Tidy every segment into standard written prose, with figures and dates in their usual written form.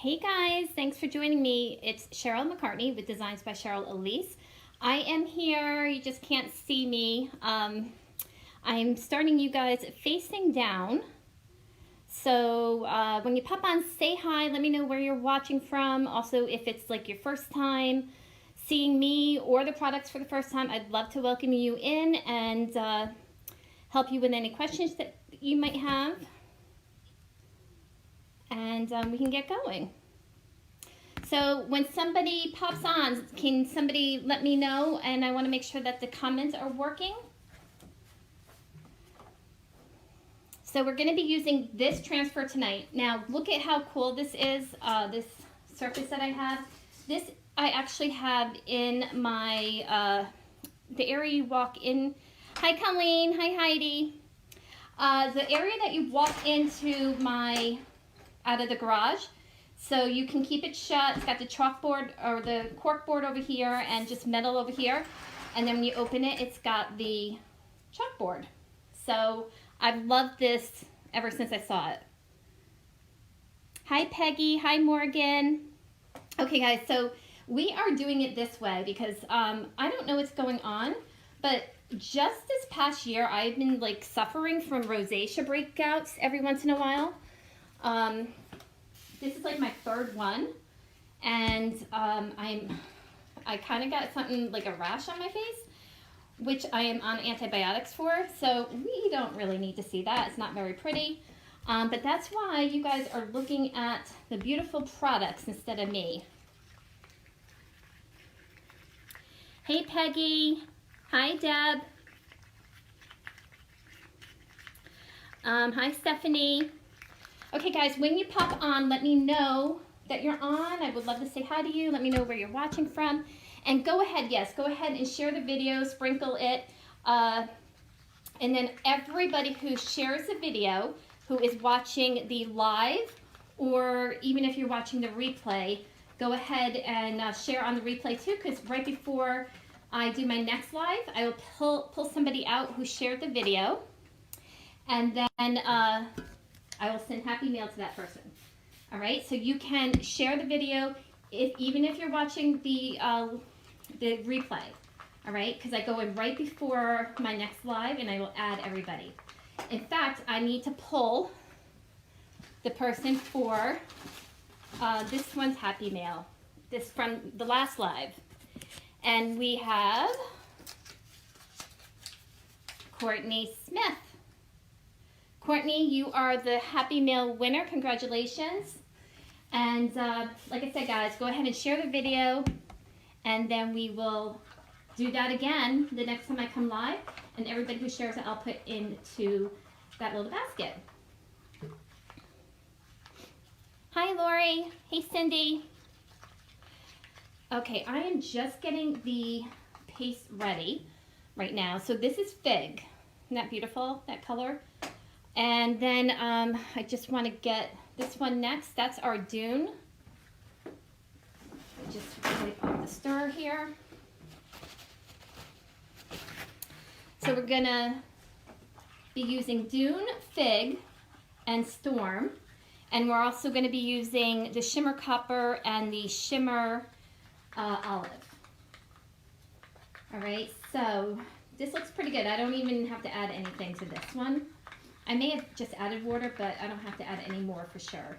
Hey guys, thanks for joining me. It's Cheryl McCartney with Designs by Cheryl Elise. I am here, you just can't see me. I'm starting you guys facing down. So when you pop on, say hi, let me know where you're watching from. Also, if it's like your first time seeing me or the products for the first time, I'd love to welcome you in and help you with any questions that you might have. And we can get going. So when somebody pops on, can somebody let me know? And I want to make sure that the comments are working. So we're going to be using this transfer tonight. Now look at how cool this is, this surface that I have. This I actually have in my, the area you walk in. Hi Colleen, hi Heidi. The area that you walk into my out of the garage, so you can keep it shut. It's got the chalkboard or the cork board over here and just metal over here, and then when you open it, it's got the chalkboard. So I've loved this ever since I saw it. Hi Peggy, hi Morgan. Okay guys, so we are doing it this way because I don't know what's going on, but just this past year I've been like suffering from rosacea breakouts every once in a while. This is like my third one, and I kind of got something like a rash on my face, which I am on antibiotics for, so we don't really need to see that. It's not very pretty, but that's why you guys are looking at the beautiful products instead of me. Hey Peggy, hi Deb, hi Stephanie. Okay guys, when you pop on, let me know that you're on. I would love to say hi to you. Let me know where you're watching from. And go ahead, yes, go ahead and share the video, sprinkle it. And then everybody who shares the video, who is watching the live, or even if you're watching the replay, go ahead and share on the replay too, because right before I do my next live, I will pull somebody out who shared the video. And then I will send happy mail to that person. All right, so you can share the video even if you're watching the replay. All right, because I go in right before my next live and I will add everybody. In fact, I need to pull the person for this one's happy mail. This from the last live. And we have Courtney Smith. Courtney, you are the Happy Mail winner. Congratulations. And like I said, guys, go ahead and share the video, and then we will do that again the next time I come live. And everybody who shares it, I'll put into that little basket. Hi, Lori. Hey, Cindy. Okay, I am just getting the paste ready right now. So this is Fig. Isn't that beautiful, that color? And then I just want to get this one next. That's our Dune. Just wipe off the stir here. So we're going to be using Dune, Fig, and Storm. And we're also going to be using the Shimmer Copper and the Shimmer Olive. All right, so this looks pretty good. I don't even have to add anything to this one. I may have just added water, but I don't have to add any more for sure.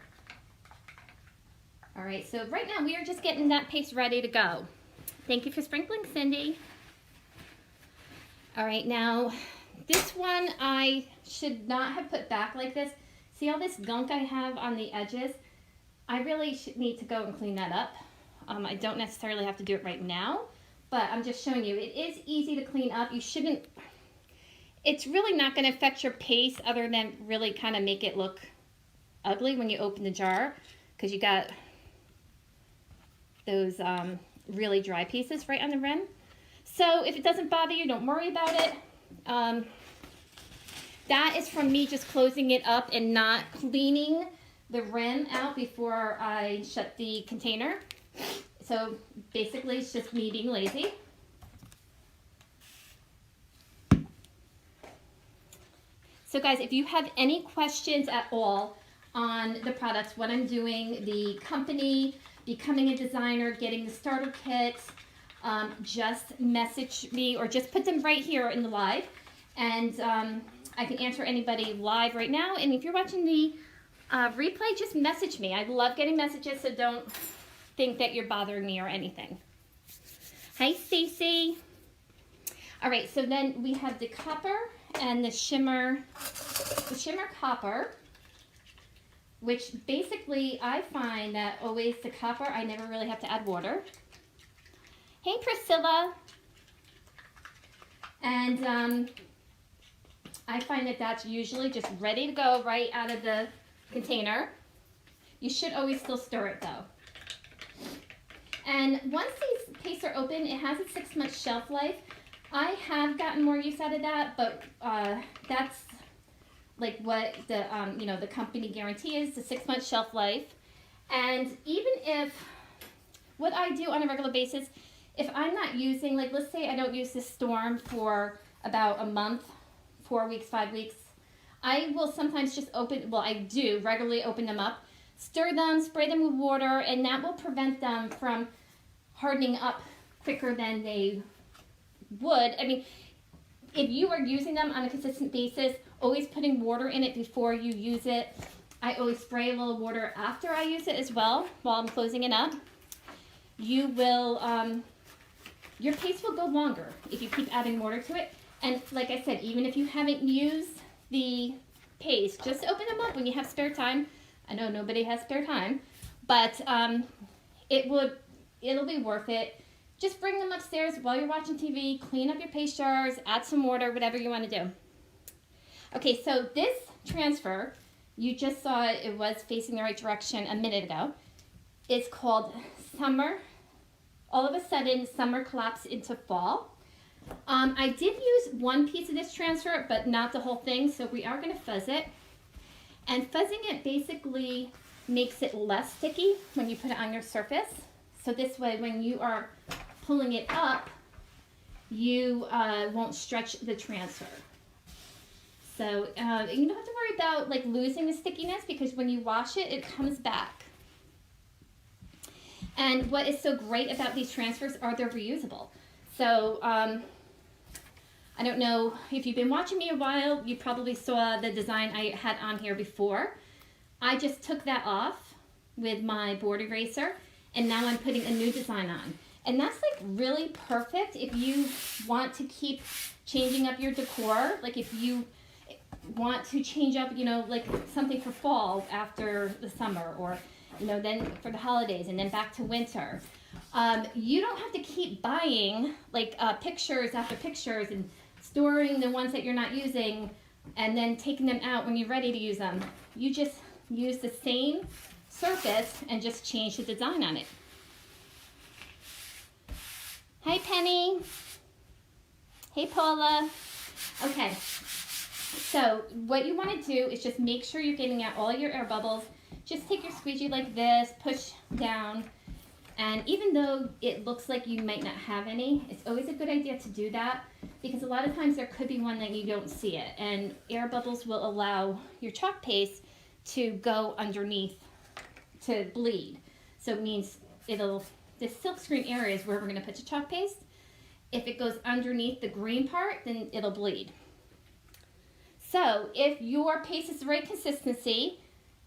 All right, so right now we are just getting that paste ready to go. Thank you for sprinkling, Cindy. All right, now this one I should not have put back like this. See all this gunk I have on the edges? I really need to go and clean that up. I don't necessarily have to do it right now, but I'm just showing you. It is easy to clean up. You shouldn't. It's really not going to affect your paste other than really kind of make it look ugly when you open the jar, because you got those really dry pieces right on the rim. So if it doesn't bother you, don't worry about it. That is from me just closing it up and not cleaning the rim out before I shut the container. So basically it's just me being lazy. So guys, if you have any questions at all, on the products, what I'm doing, the company, becoming a designer, getting the starter kit, just message me or just put them right here in the live. And I can answer anybody live right now. And if you're watching the replay, just message me. I love getting messages, so don't think that you're bothering me or anything. Hi, Stacy. All right, so then we have the copper and the shimmer copper, which basically I find that always the copper, I never really have to add water. Hey, Priscilla. And I find that that's usually just ready to go right out of the container. You should always still stir it though. And once these pastes are open, it has a 6-month shelf life. I have gotten more use out of that, but that's like what the the company guarantee is, the 6-month shelf life. And even if what I do on a regular basis, if I'm not using, like let's say I don't use this Storm for about a month, 4 weeks, 5 weeks, I will sometimes just I do regularly open them up, stir them, spray them with water, and that will prevent them from hardening up quicker than they would. I mean, if you are using them on a consistent basis, always putting water in it before you use it. I always spray a little water after I use it as well while I'm closing it up. You will, your paste will go longer if you keep adding water to it. And like I said, even if you haven't used the paste, just open them up when you have spare time. I know nobody has spare time, but it'll be worth it. Just bring them upstairs while you're watching TV, clean up your paste jars, add some water, whatever you want to do. Okay, so this transfer, you just saw it was facing the right direction a minute ago. It's called Summer. All of a sudden, summer collapsed into fall. I did use one piece of this transfer, but not the whole thing, so we are going to fuzz it. And fuzzing it basically makes it less sticky when you put it on your surface. So this way, when you are pulling it up, you won't stretch the transfer. So you don't have to worry about like losing the stickiness, because when you wash it, it comes back. And what is so great about these transfers are they're reusable. So I don't know if you've been watching me a while, you probably saw the design I had on here before. I just took that off with my board eraser, and now I'm putting a new design on. And that's like really perfect if you want to keep changing up your decor. Like if you want to change up, like something for fall after the summer, or, then for the holidays and then back to winter. You don't have to keep buying like pictures after pictures and storing the ones that you're not using and then taking them out when you're ready to use them. You just use the same surface and just change the design on it. Hi, Penny. Hey, Paula. Okay, so what you want to do is just make sure you're getting out all your air bubbles. Just take your squeegee like this, push down, and even though it looks like you might not have any, it's always a good idea to do that, because a lot of times there could be one that you don't see it, and air bubbles will allow your chalk paste to go underneath to bleed. So it means the silk screen area is where we're going to put your chalk paste. If it goes underneath the green part, then it'll bleed. So if your paste is the right consistency,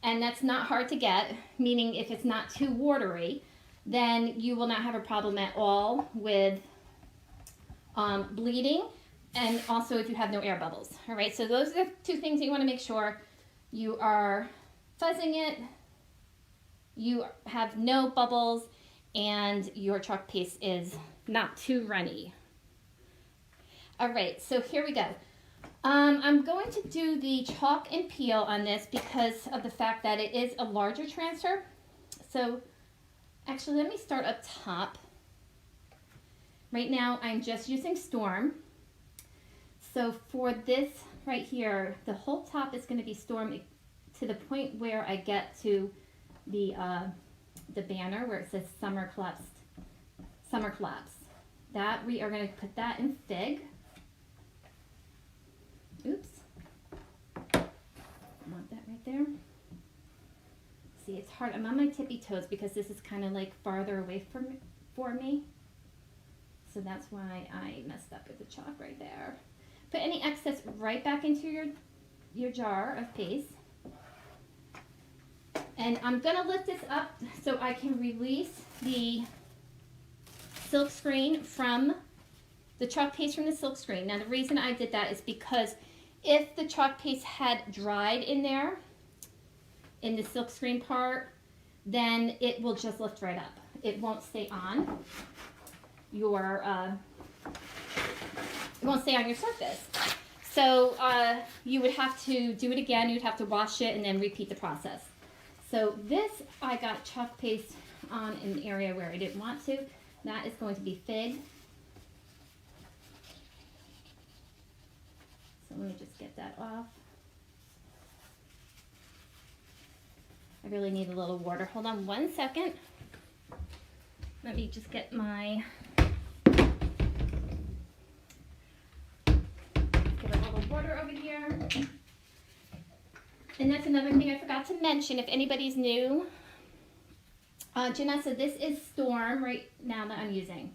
and that's not hard to get, meaning if it's not too watery, then you will not have a problem at all with bleeding, and also if you have no air bubbles. All right, so those are the two things you want to make sure. You are fuzzing it, you have no bubbles, and your chalk paste is not too runny. All right, so here we go. I'm going to do the chalk and peel on this because of the fact that it is a larger transfer. So actually, let me start up top. Right now, I'm just using Storm. So for this right here, the whole top is going to be Storm to the point where I get to the banner where it says Summer Collapse. That we are going to put that in Fig. Oops. I want that right there. see, it's hard. I'm on my tippy toes because this is kind of like farther away for me. So that's why I messed up with the chalk right there. Put any excess right back into your jar of paste. And I'm going to lift this up so I can release the silk screen from the chalk paste from the silk screen. Now the reason I did that is because if the chalk paste had dried in there, in the silk screen part, then it will just lift right up. It won't stay on your surface. So you would have to do it again. You'd have to wash it and then repeat the process. So this, I got chalk paste on an area where I didn't want to. That is going to be fig. So let me just get that off. I really need a little water. Hold on 1 second. Let me just get my, get a little water over here. And that's another thing I forgot to mention if anybody's new. Janessa, this is Storm right now that I'm using.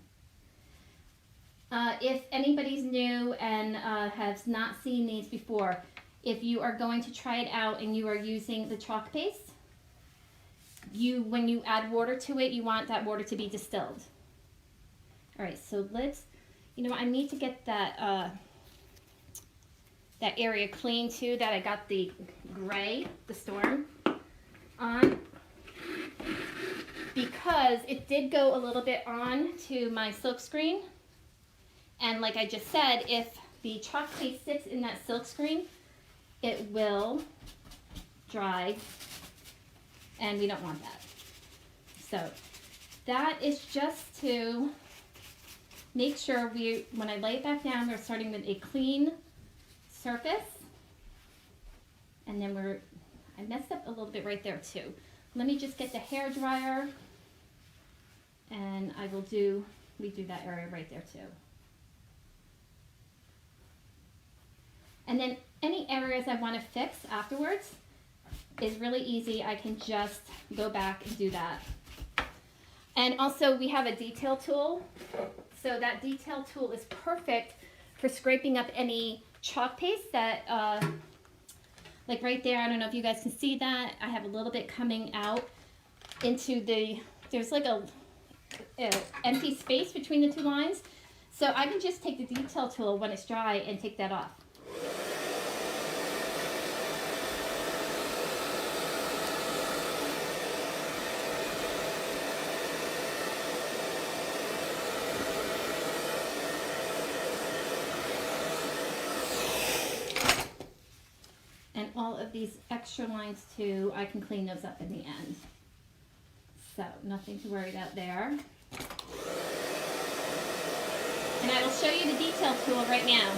If anybody's new and has not seen these before, if you are going to try it out and you are using the chalk paste, when you add water to it, you want that water to be distilled. All right, so let's, I need to get that that area clean too, that I got the gray, the Storm, on, because it did go a little bit on to my silk screen. And like I just said, if the chalk paste sits in that silk screen, it will dry, and we don't want that. So that is just to make sure when I lay it back down, we're starting with a clean surface. And then I messed up a little bit right there too. Let me just get the hair dryer, and I will redo that area right there too. And then any areas I want to fix afterwards is really easy. I can just go back and do that. And also we have a detail tool. So that detail tool is perfect for scraping up any chalk paste that, like right there, I don't know if you guys can see that. I have a little bit coming out into there's like a empty space between the two lines. So I can just take the detail tool when it's dry and take that off. And all of these extra lines too, I can clean those up in the end. So nothing to worry about there. And I will show you the detail tool right now.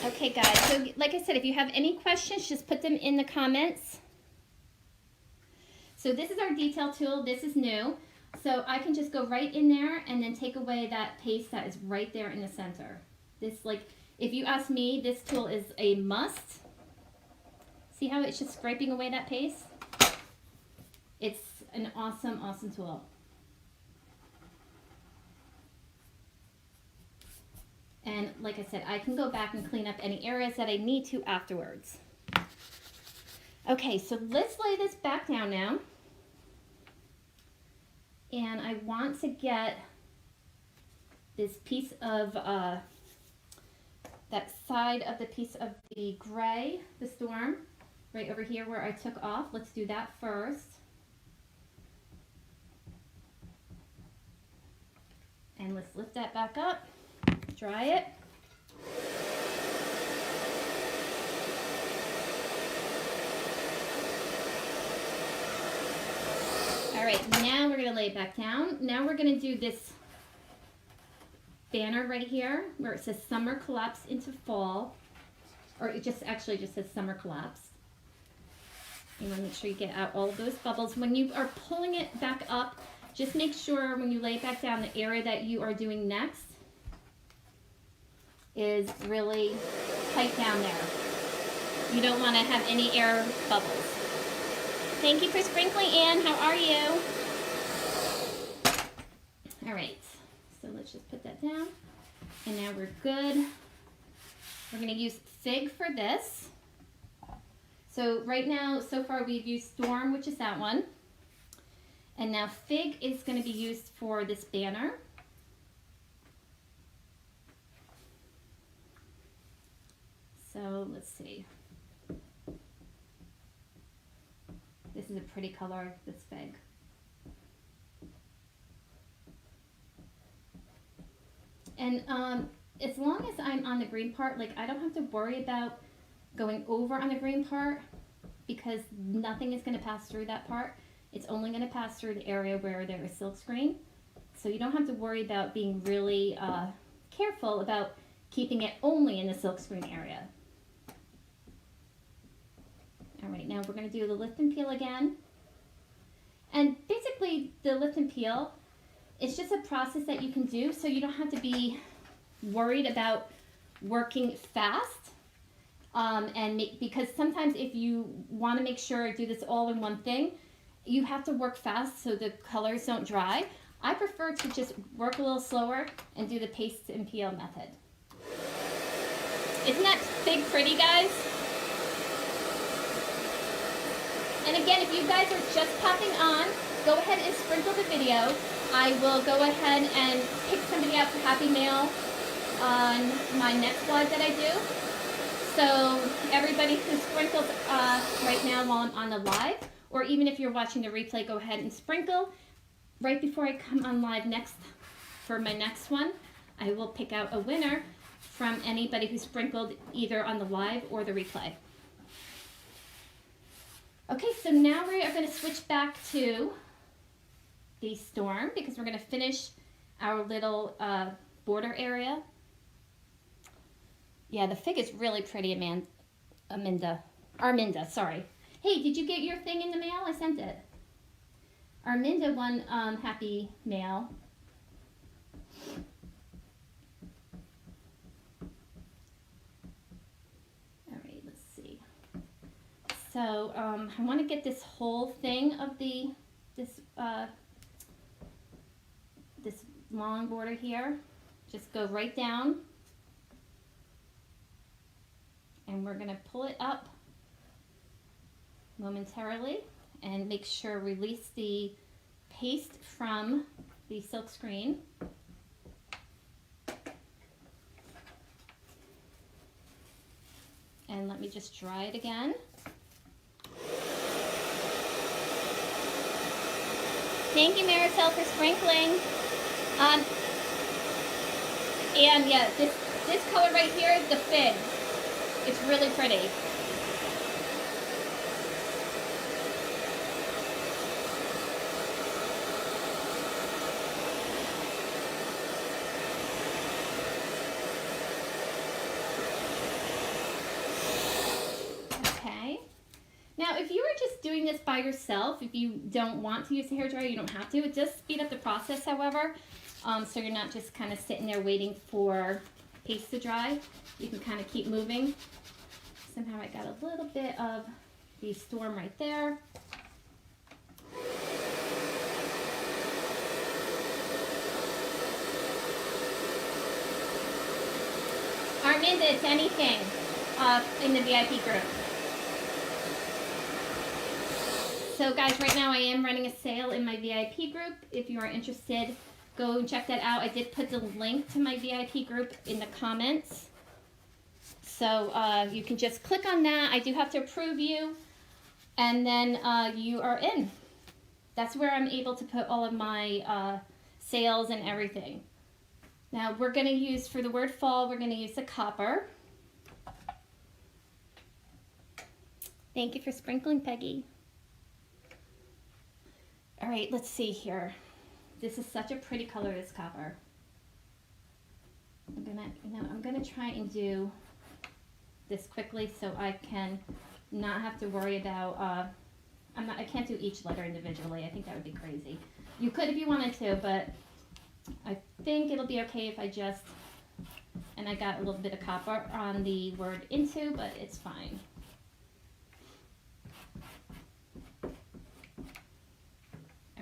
Okay guys, so like I said, if you have any questions, just put them in the comments. So this is our detail tool. This is new. So I can just go right in there and then take away that paste that is right there in the center. This, like, if you ask me, this tool is a must. See how it's just scraping away that paste? It's an awesome, awesome tool. And like I said, I can go back and clean up any areas that I need to afterwards. Okay, so let's lay this back down now. And I want to get this piece of, that side of the piece of the gray, the Storm, right over here where I took off. Let's do that first. And let's lift that back up, dry it. All right, now we're going to lay it back down. Now we're going to do this banner right here where it says summer collapse into fall, or it just actually just says summer collapse. You want to make sure you get out all of those bubbles. When you are pulling it back up, just make sure when you lay it back down, the area that you are doing next is really tight down there. You don't want to have any air bubbles. Thank you for sprinkling, Anne. How are you? All right, so let's just put that down. And now we're good. We're going to use Fig for this. So right now, so far we've used Storm, which is that one. And now Fig is going to be used for this banner. So let's see. This is a pretty color, this Fig. And as long as I'm on the green part, like I don't have to worry about going over on the green part because nothing is going to pass through that part. It's only going to pass through the area where there is silkscreen. So you don't have to worry about being really careful about keeping it only in the silkscreen area. All right, now we're going to do the lift and peel again. And basically the lift and peel, it's just a process that you can do so you don't have to be worried about working fast. Because sometimes if you want to make sure do this all in one thing, you have to work fast so the colors don't dry. I prefer to just work a little slower and do the paste and peel method. Isn't that Fig pretty, guys? And again, if you guys are just popping on, go ahead and sprinkle the video. I will go ahead and pick somebody out for Happy Mail on my next live that I do. So everybody who sprinkles right now while I'm on the live, or even if you're watching the replay, go ahead and sprinkle. Right before I come on live next for my next one, I will pick out a winner from anybody who sprinkled either on the live or the replay. Okay, so now we are going to switch back to the Storm because we're going to finish our little border area. Yeah, the Fig is really pretty, Arminda, sorry. Hey, did you get your thing in the mail? I sent it. Arminda won Happy Mail. All right, let's see. So I want to get this whole thing of this long border here. Just go right down. And we're going to pull it up momentarily and make sure release the paste from the silk screen. And let me just dry it again. Thank you, Maricel, for sprinkling. And yeah, this color right here is the Fig. It's really pretty. Okay. Now, if you were just doing this by yourself, if you don't want to use a hairdryer, you don't have to. It does speed up the process, however, so you're not just kind of sitting there waiting for paste to dry. You can kind of keep moving. Somehow I got a little bit of the Storm right there. Arminda, it's anything in the VIP group. So guys, right now I am running a sale in my VIP group. If you are interested, go and check that out. I did put the link to my VIP group in the comments. So you can just click on that. I do have to approve you. And then you are in. That's where I'm able to put all of my sales and everything. Now we're going to use, for the word fall, we're going to use the copper. Thank you for sprinkling, Peggy. All right, let's see here. This is such a pretty color, this copper. I'm gonna try and do this quickly so I can not have to worry about, I can't do each letter individually. I think that would be crazy. You could if you wanted to, but I think it'll be okay if I just And I got a little bit of copper on the word into, but it's fine. All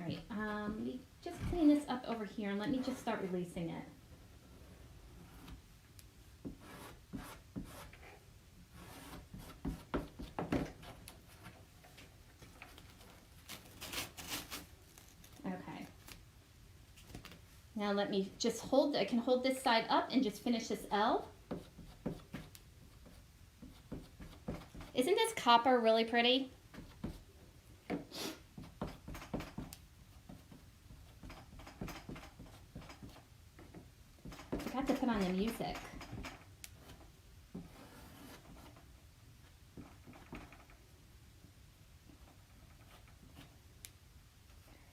right, let me just clean this up over here and let me just start releasing it. Okay. Now let me just hold, I can hold this side up and just finish this L. Isn't this copper really pretty? I forgot to put on the music.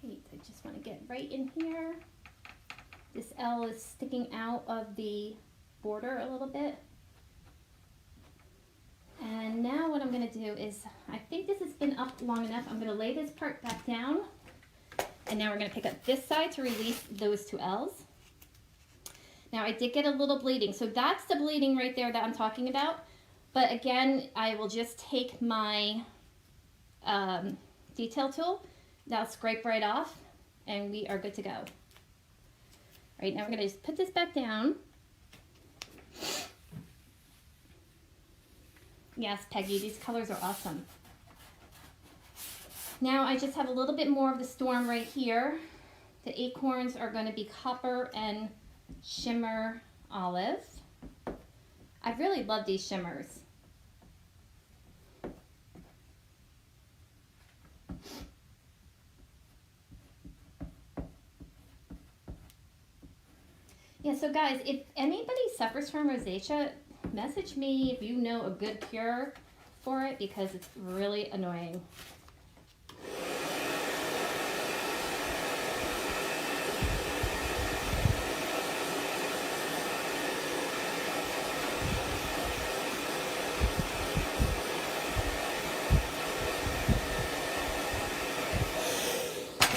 Great, I just want to get right in here. This L is sticking out of the border a little bit. And now what I'm going to do is, I think this has been up long enough. I'm going to lay this part back down. And now we're going to pick up this side to release those two L's. Now I did get a little bleeding. So that's the bleeding right there that I'm talking about. But again, I will just take my detail tool. That'll scrape right off. And we are good to go. Right, now we're going to just put this back down. Yes, Peggy, these colors are awesome. Now I just have a little bit more of the storm right here. The acorns are going to be copper and shimmer olive. I really love these shimmers. Yeah, so guys, if anybody suffers from rosacea, message me if you know a good cure for it, because it's really annoying.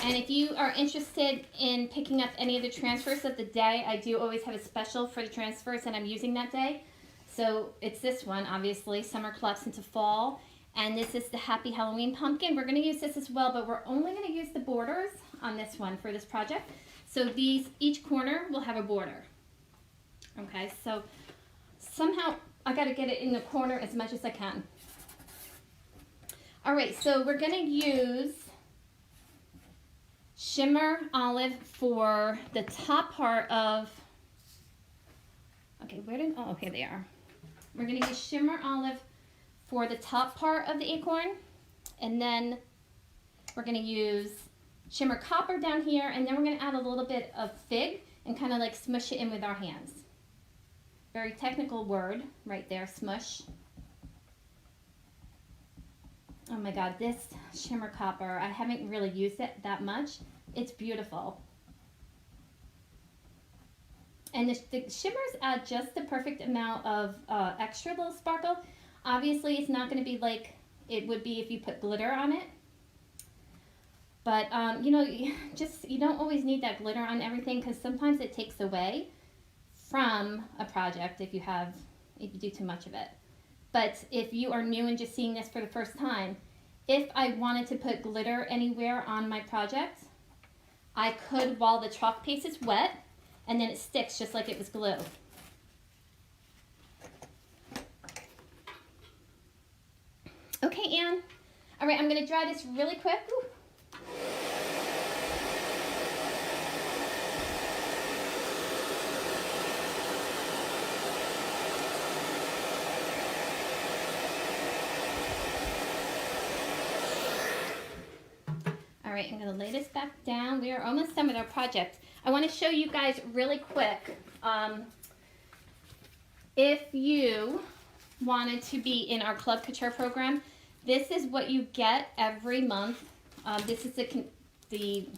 And if you are interested in picking up any of the transfers of the day, I do always have a special for the transfers that I'm using that day. So it's this one, obviously, Summer Collapse into Fall. And this is the Happy Halloween Pumpkin. We're going to use this as well, but we're only going to use the borders on this one for this project. So these, each corner will have a border. Okay, so somehow I got to get it in the corner as much as I can. All right, so we're going to use Shimmer Olive for the top part of, okay, oh, here they are. We're going to use Shimmer Olive for the top part of the acorn, and then we're going to use Shimmer Copper down here, and then we're going to add a little bit of fig and kind of like smush it in with our hands. Very technical word right there, smush. Oh my God, this Shimmer Copper, I haven't really used it that much. It's beautiful. And the shimmers add just the perfect amount of extra little sparkle. Obviously, it's not going to be like it would be if you put glitter on it. But, you know, you don't always need that glitter on everything, because sometimes it takes away from a project if you do too much of it. But if you are new and just seeing this for the first time, if I wanted to put glitter anywhere on my project, I could while the chalk paste is wet, and then it sticks just like it was glue. Okay, Anne. All right, I'm going to dry this really quick. Ooh. All right, I'm going to lay this back down. We are almost done with our project. I want to show you guys really quick. If you wanted to be in our Club Couture program, this is what you get every month. This is the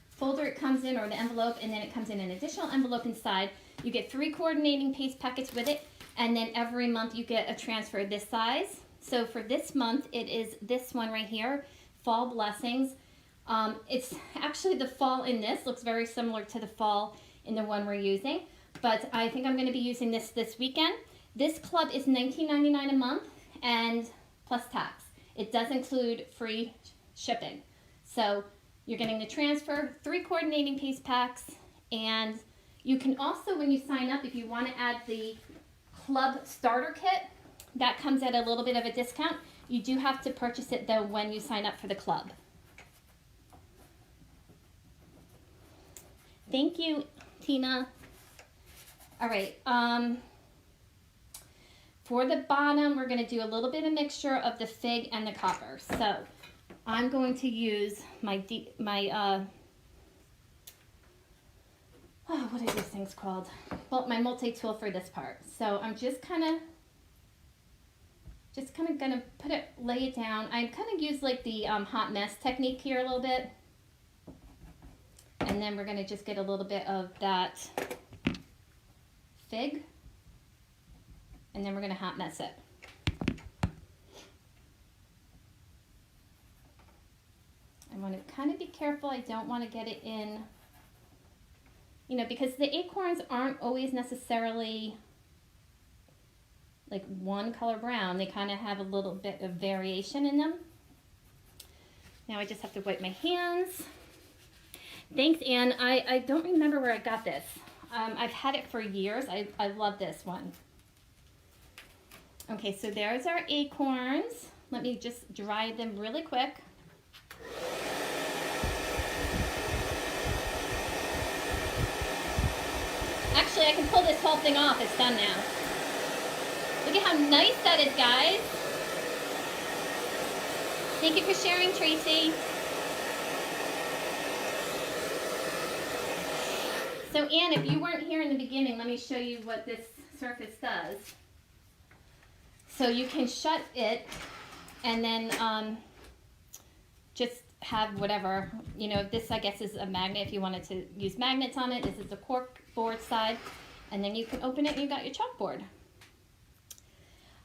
folder it comes in, or the envelope, and then it comes in an additional envelope inside. You get 3 coordinating paste packets with it, and then every month you get a transfer this size. So for this month, it is this one right here, Fall Blessings. It's actually the fall in this looks very similar to the fall in the one we're using, but I think I'm going to be using this weekend. This club is $19.99 a month and plus tax. It does include free shipping. So you're getting the transfer, 3 coordinating piece packs, and you can also, when you sign up, if you want to add the club starter kit, that comes at a little bit of a discount. You do have to purchase it though when you sign up for the club. Thank you, Tina. All right, for the bottom, we're going to do a little bit of mixture of the fig and the copper. So I'm going to use my what are these things called? Well, my multi-tool for this part. So I'm just kind of gonna lay it down. I kind of use like the hot mess technique here a little bit. And then we're gonna just get a little bit of that fig. And then we're gonna hot mess it. I want to kind of be careful. I don't want to get it in, you know, because the acorns aren't always necessarily like one color brown. They kind of have a little bit of variation in them. Now I just have to wipe my hands. Thanks, Anne. I don't remember where I got this. I've had it for years. I love this one. Okay, so there's our acorns. Let me just dry them really quick. Actually, I can pull this whole thing off. It's done now. Look at how nice that is, guys. Thank you for sharing, Tracy. So Anne, if you weren't here in the beginning, let me show you what this surface does. So you can shut it and then just have whatever, you know, this I guess is a magnet if you wanted to use magnets on it. This is the cork board side. And then you can open it and you got your chalkboard.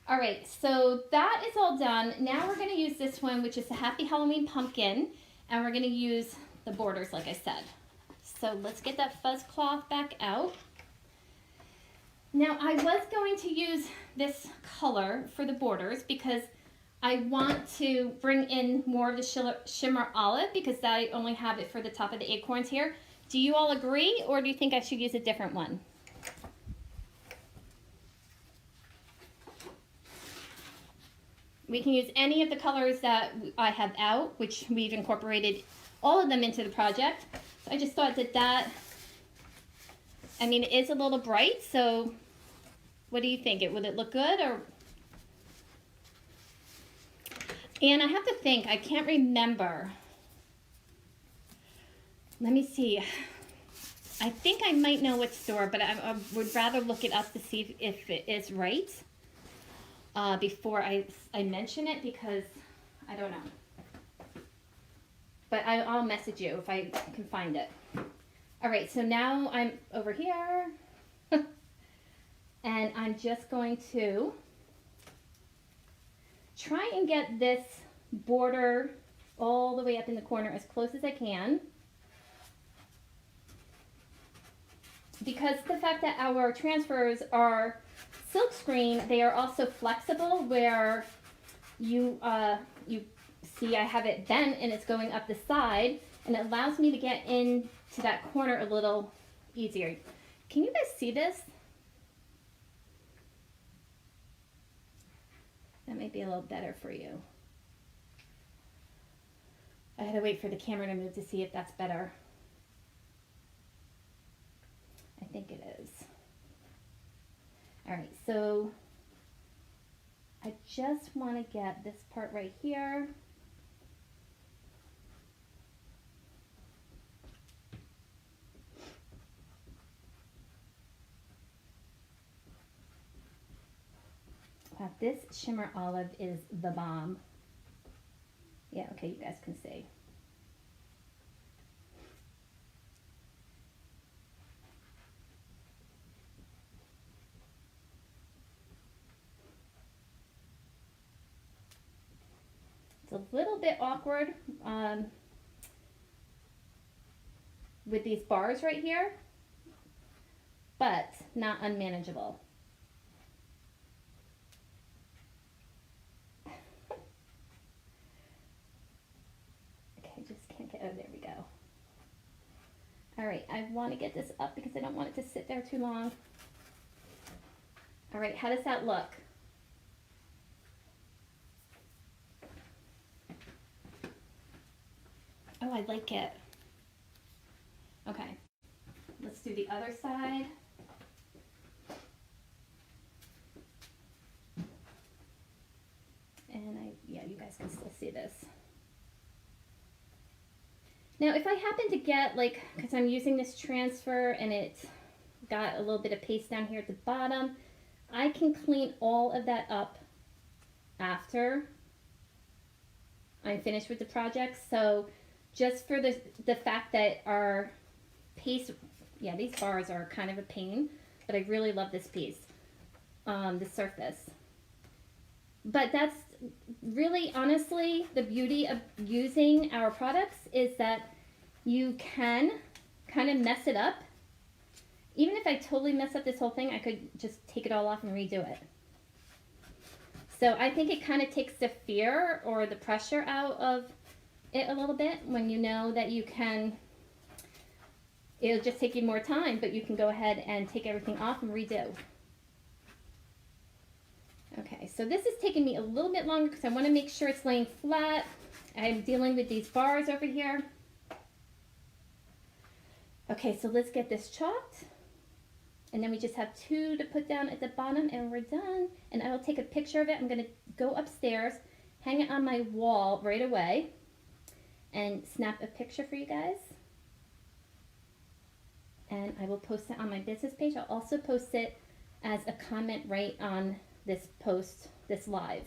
All right, so that is all done. Now we're gonna use this one, which is a Happy Halloween pumpkin, and we're gonna use the borders like I said. So let's get that fuzz cloth back out. Now I was going to use this color for the borders because I want to bring in more of the shimmer olive because I only have it for the top of the acorns here. Do you all agree, or do you think I should use a different one? We can use any of the colors that I have out, which we've incorporated all of them into the project. So I just thought that I mean, it is a little bright, so what do you think? Would it look good? Or? And I have to think, I can't remember. Let me see. I think I might know which store, but I would rather look it up to see if it is right before I mention it, because I don't know. But I'll message you if I can find it. All right, so now I'm over here. And I'm just going to try and get this border all the way up in the corner as close as I can. Because the fact that our transfers are silkscreen, they are also flexible, where you see I have it bent and it's going up the side, and it allows me to get into that corner a little easier. Can you guys see this? That might be a little better for you. I had to wait for the camera to move to see if that's better. I think it is. All right, so I just want to get this part right here. Wow, this shimmer olive is the bomb. Yeah, okay, you guys can see. It's a little bit awkward with these bars right here, but not unmanageable. Okay, just can't get, oh, there we go. All right, I want to get this up because I don't want it to sit there too long. All right, how does that look? Oh, I like it. Okay, let's do the other side. And yeah, you guys can still see this. Now, if I happen to get, like, because I'm using this transfer and it got a little bit of paste down here at the bottom, I can clean all of that up after I'm finished with the project. So just for the fact that our paste, yeah, these bars are kind of a pain, but I really love this piece, the surface. But that's really, honestly, the beauty of using our products is that you can kind of mess it up. Even if I totally mess up this whole thing, I could just take it all off and redo it. So I think it kind of takes the fear or the pressure out of it a little bit when you know that you can, it'll just take you more time, but you can go ahead and take everything off and redo. Okay, so this is taking me a little bit longer because I want to make sure it's laying flat. I'm dealing with these bars over here. Okay, so let's get this chalked. And then we just have 2 to put down at the bottom and we're done. And I will take a picture of it. I'm going to go upstairs, hang it on my wall right away, and snap a picture for you guys. And I will post it on my business page. I'll also post it as a comment right on this post, this live.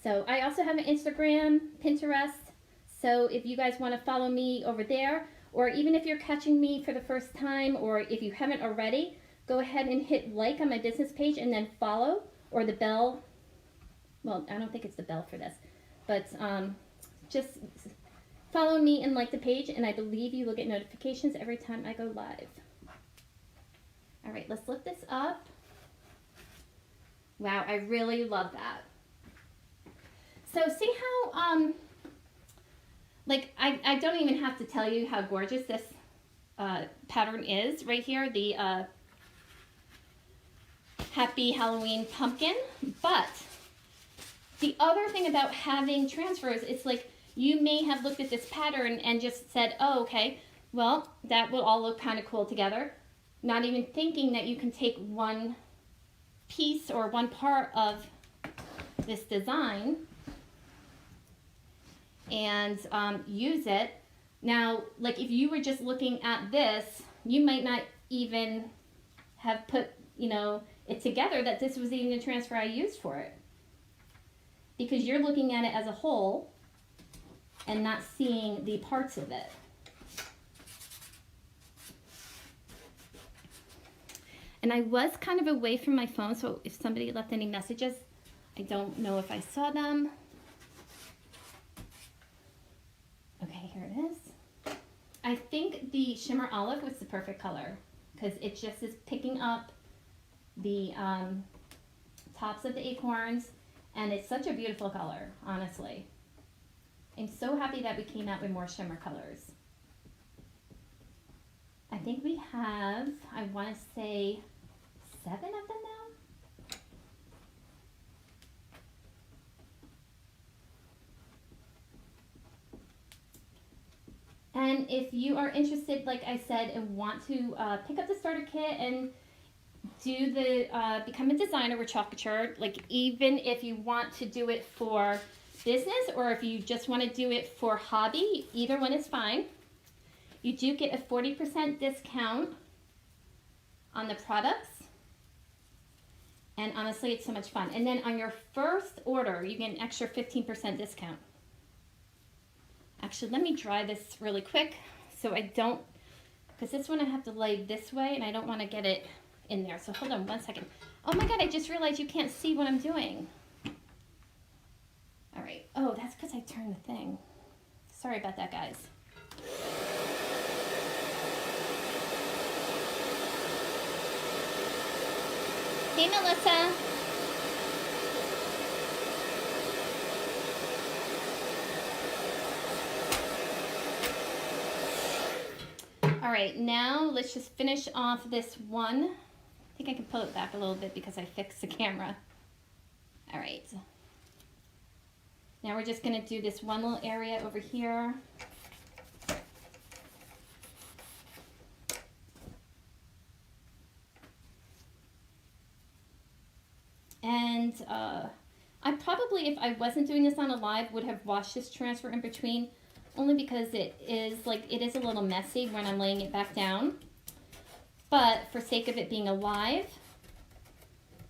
So I also have an Instagram, Pinterest. So if you guys want to follow me over there, or even if you're catching me for the first time, or if you haven't already, go ahead and hit like on my business page and then follow, or the bell. Well, I don't think it's the bell for this, but just follow me and like the page, and I believe you will get notifications every time I go live. All right, let's lift this up. Wow, I really love that. So see how, like, I don't even have to tell you how gorgeous this pattern is right here, the Happy Halloween pumpkin. But the other thing about having transfers, it's like you may have looked at this pattern and just said, oh, okay, well, that will all look kind of cool together. Not even thinking that you can take one piece or one part of this design and use it. Now, like if you were just looking at this, you might not even have put, you know, it together that this was even the transfer I used for it. Because you're looking at it as a whole and not seeing the parts of it. And I was kind of away from my phone, so if somebody left any messages, I don't know if I saw them. Okay, here it is. I think the shimmer olive was the perfect color because it just is picking up the tops of the acorns, and it's such a beautiful color, honestly. I'm so happy that we came out with more shimmer colors. I think we have, I want to say 7 of them now. And if you are interested, like I said, and want to pick up the starter kit and do the become a designer with Chocolate, like even if you want to do it for business or if you just want to do it for hobby, either one is fine. You do get a 40% discount on the products. And honestly, it's so much fun. And then on your first order, you get an extra 15% discount. Actually, let me dry this really quick so I don't, because this one I have to lay this way and I don't want to get it in there. So hold on 1 second. Oh my God, I just realized you can't see what I'm doing. All right. Oh, that's because I turned the thing. Sorry about that, guys. Hey, Melissa. All right, now let's just finish off this one. I think I can pull it back a little bit because I fixed the camera. All right. Now we're just gonna do this one little area over here. And I probably, if I wasn't doing this on a live, would have washed this transfer in between, only because it is a little messy when I'm laying it back down. But for sake of it being a live,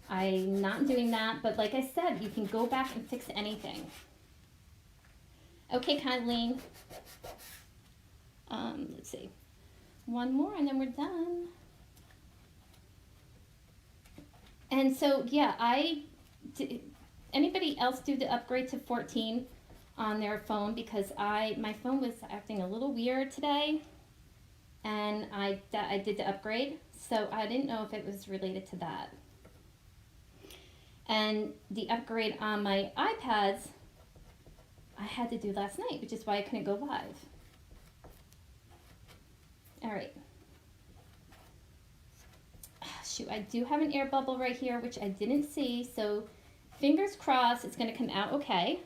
I'm not doing that. But like I said, you can go back and fix anything. Okay, Kathleen. Let's see. One more and then we're done. And so, yeah, anybody else do the upgrade to 14 on their phone? Because my phone was acting a little weird today, and I did the upgrade, so I didn't know if it was related to that. And the upgrade on my iPads, I had to do last night, which is why I couldn't go live. All right. Shoot, I do have an air bubble right here, which I didn't see, so fingers crossed it's going to come out okay.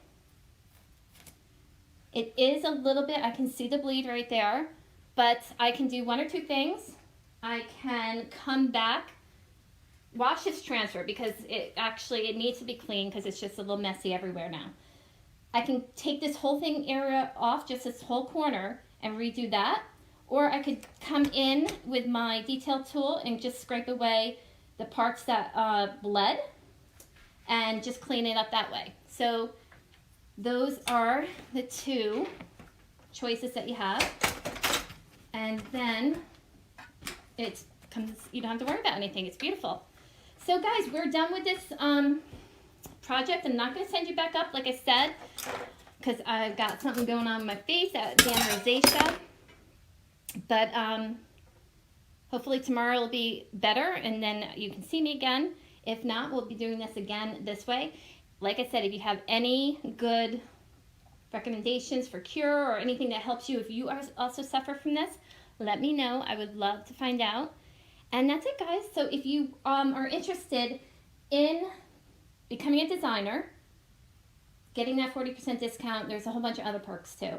It is a little bit, I can see the bleed right there, but I can do one or two things. I can come back, wash this transfer because it needs to be clean because it's just a little messy everywhere now. I can take this whole area off, just this whole corner, and redo that. Or I could come in with my detail tool and just scrape away the parts that bled and just clean it up that way. So those are the two choices that you have. And then you don't have to worry about anything. It's beautiful. So guys, we're done with this project. I'm not going to send you back up, like I said, because I've got something going on in my face at the rosacea. But hopefully tomorrow will be better and then you can see me again. If not, we'll be doing this again this way. Like I said, if you have any good recommendations for cure or anything that helps you, if you also suffer from this, let me know. I would love to find out. And that's it, guys. So if you are interested in becoming a designer, getting that 40% discount, there's a whole bunch of other perks too.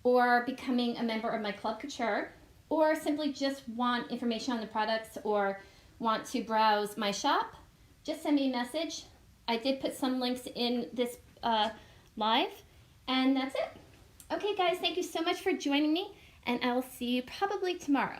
Or becoming a member of my Club Couture, or simply just want information on the products or want to browse my shop, just send me a message. I did put some links in this live, and that's it. Okay, guys, thank you so much for joining me, and I will see you probably tomorrow.